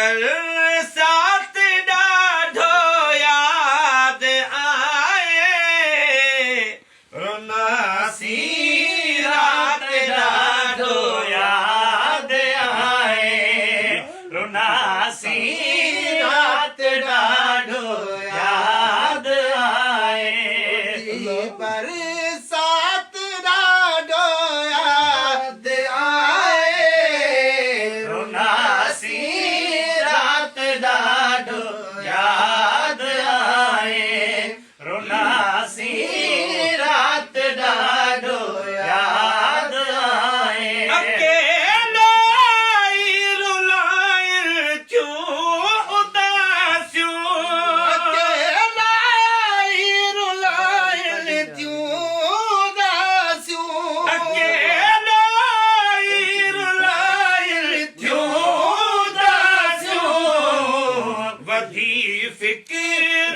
बरसात ॾाढो याद आए रुनासी रात ॾाढो याद आए रुनासी रात ॾाढो याद आए बरसात ॾाढो याद आए रुनासी रात ॾाढो याद आए रुनासी रात ॾाढो याद आए अकेलो आई रुलाइल क्यों उदासियूं अकेला आई रुलाइल क्यों उदासियूं अकेलो आई रुलाइल क्यों उदासियूं वधी फिक्र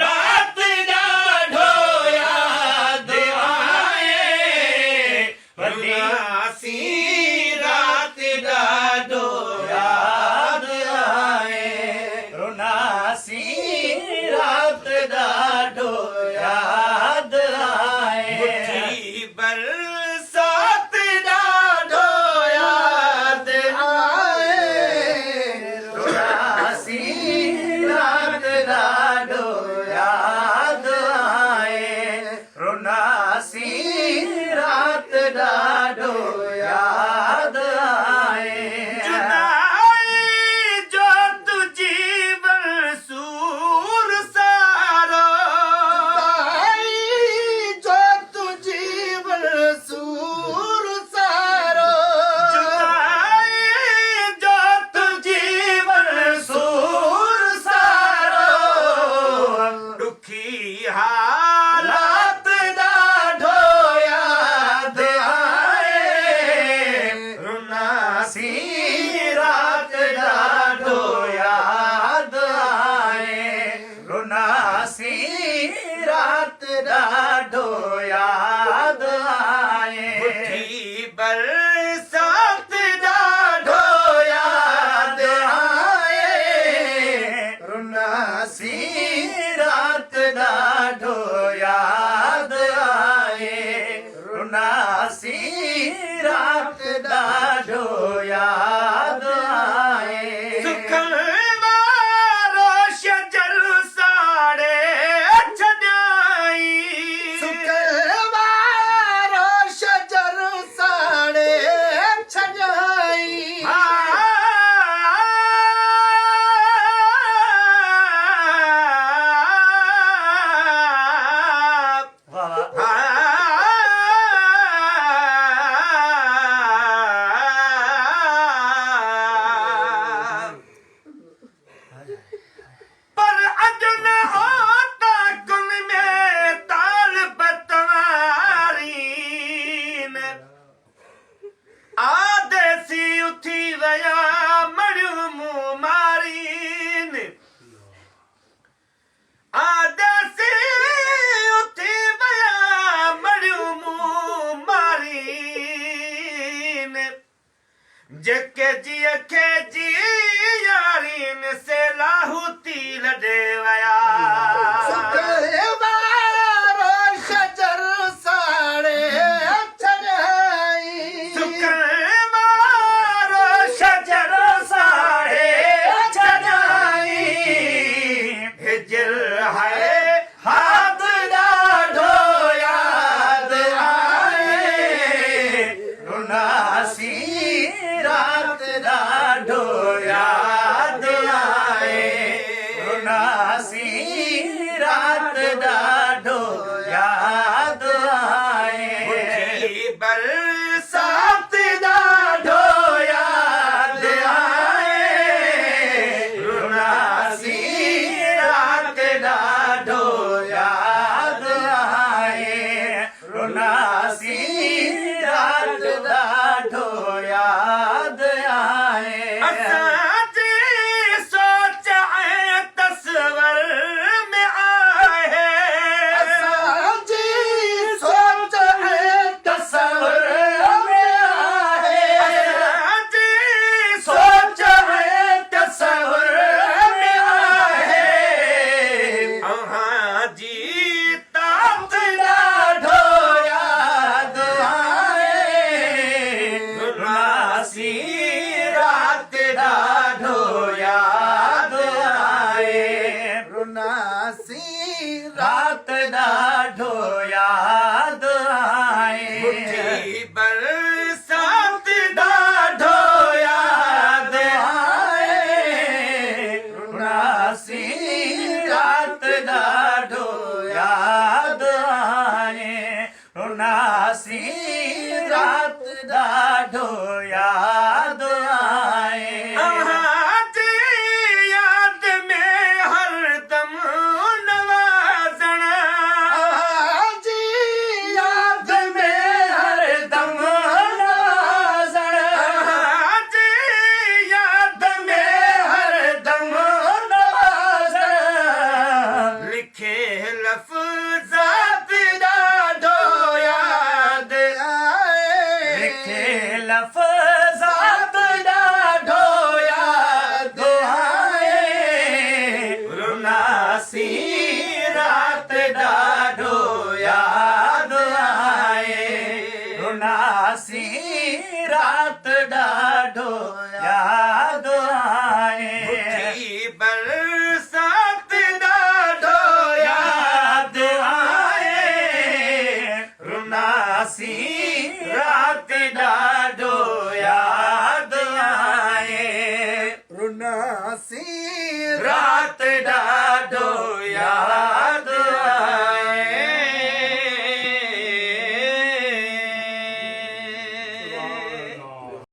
रात ॾाढो याद आए रुनासी रात ॾाढो याद आए रुनासी रात ॾाढो याद आए बरसात ॾाढो याद आए रुनासी रात ॾाढो याद आए रुनासी रात ॾाढो याद आए जुदाई जो तुझी बरसूर सारो आई जो तुझी बरसूर सारो जुदाई जो तुझी बरसूर सारो दुखी हालात ॾाढो याद आए रुनासी रात ॾाढो याद आए रुनासी रात ॾाढो याद आए बरसात ॾाढो याद आए रुनासी रात ॾाढो याद आए रुनासी रात ॾाढो याद आए सुखल वारो शजर साड़े छॾाई सुकलवारो शजर साड़े छॼाई पर अजन होता कुल में ताल पतवारीन आदेसी उथी वया मड़ियूं मुंह मारीन आदेसी उथी वया मड़ियूं मुंह मारीन जेके जीअ खे जी यारीन से लाहूती लॾे वया सुकलवारो शजर साड़े छॼाई सुकलवारो शजर साड़े छॾाई हिजर है हाथ ॾाढो याद आए रुनासी रात ॾाढो याद आए रुनासी रात ॾाढो याद आए बरसात ॾाढो याद आए रुनासी रात ॾाढो याद आए रुनासी रात ॾाढो याद आए असांजी सोच ऐं तस्वर में आहे असांजी सोच ऐं तस्वर में आहे ॾाढो यादि आए मुट्ठी बरसात ॾाढो यादि आए रुनासी राति ॾाढो यादि आए रुनासी राति ॾाढो यादि आए अहांजी याद में हरदम नवाज़ण जी याद में हरदम नवाज़ण अहांजी याद में हरदम नवाज़ण लिखे लफ़्ज़ात ॾाढो यादि आए लिखे लफ़्ज़ात ॾाढो यादि आए रुनासी राति ॾाढो यादि आए रुनासी राति ॾाढो यादि आए मुट्ठी बरसात ॾाढो यादि आए रुनासी राति ॾाढो यादि आए रुनासी राति ॾाढो